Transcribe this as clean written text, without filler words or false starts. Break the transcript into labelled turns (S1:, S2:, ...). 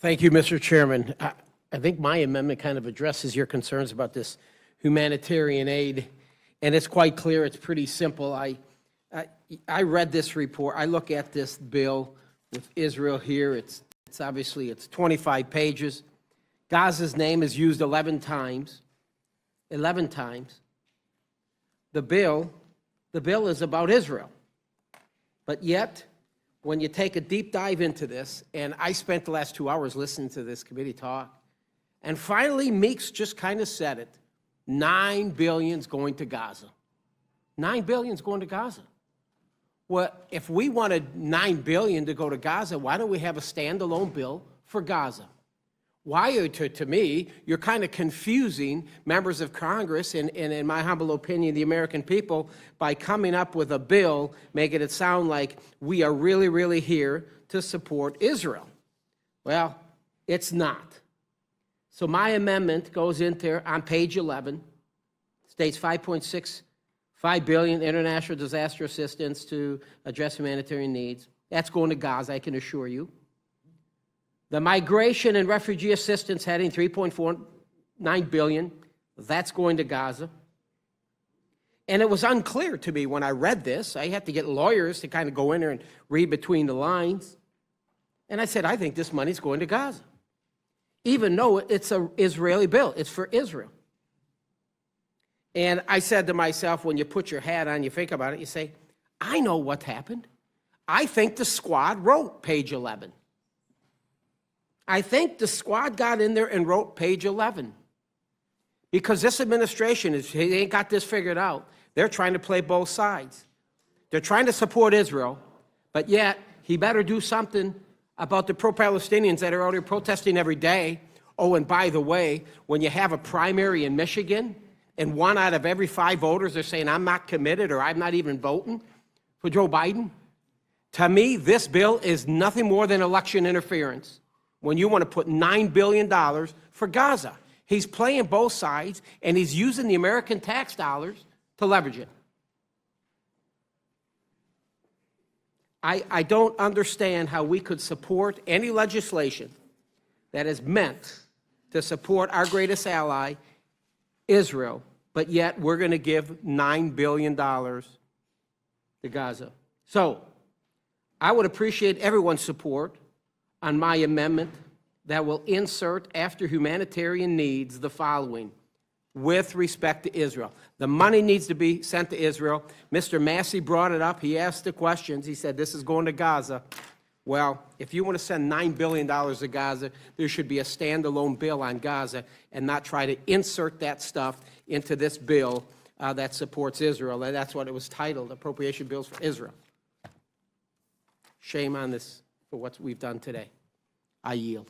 S1: Thank you, Mr. Chairman. I think my amendment kind of addresses your concerns about this humanitarian aid, and it's quite clear. It's pretty simple. I read this report. I look at this bill with Israel here. It's obviously 25 pages. Gaza's name is used 11 times. 11 times. The bill is about Israel. But yet, when you take a deep dive into this, and I spent the last 2 hours listening to this committee talk, and finally Meeks just kind of said it, $9 billion's going to Gaza. $9 billion's going to Gaza. Well, if we wanted $9 billion to go to Gaza, why don't we have a standalone bill for Gaza? Why, to me, you're kind of confusing members of Congress and, in my humble opinion, the American people by coming up with a bill making it sound like we are really, really here to support Israel. Well, it's not. So my amendment goes in there on page 11, states $5.65 billion international disaster assistance to address humanitarian needs. That's going to Gaza, I can assure you. The migration and refugee assistance heading, $3.49 billion, that's going to Gaza. And it was unclear to me when I read this. I had to get lawyers to kind of go in there and read between the lines. And I said, I think this money's going to Gaza, even though it's an Israeli bill. It's for Israel. And I said to myself, when you put your hat on, you think about it, you say, I know what happened. I think the squad wrote page 11. I think the squad got in there and wrote page 11 because this administration they ain't got this figured out. They're trying to play both sides. They're trying to support Israel, but yet he better do something about the pro-Palestinians that are out here protesting every day. Oh, and by the way, when you have a primary in Michigan and 1 out of every 5 voters are saying, I'm not committed or I'm not even voting for Joe Biden, to me, this bill is nothing more than election interference. When you want to put $9 billion for Gaza. He's playing both sides, and he's using the American tax dollars to leverage it. I don't understand how we could support any legislation that is meant to support our greatest ally, Israel, but yet we're going to give $9 billion to Gaza. So I would appreciate everyone's support on my amendment that will insert after humanitarian needs the following with respect to Israel. The money needs to be sent to Israel. Mr. Massey brought it up. He asked the questions. He said, this is going to Gaza. Well, if you want to send $9 billion to Gaza, there should be a standalone bill on Gaza and not try to insert that stuff into this bill that supports Israel. And that's what it was titled, Appropriation Bills for Israel. Shame on this for what we've done today. I yield.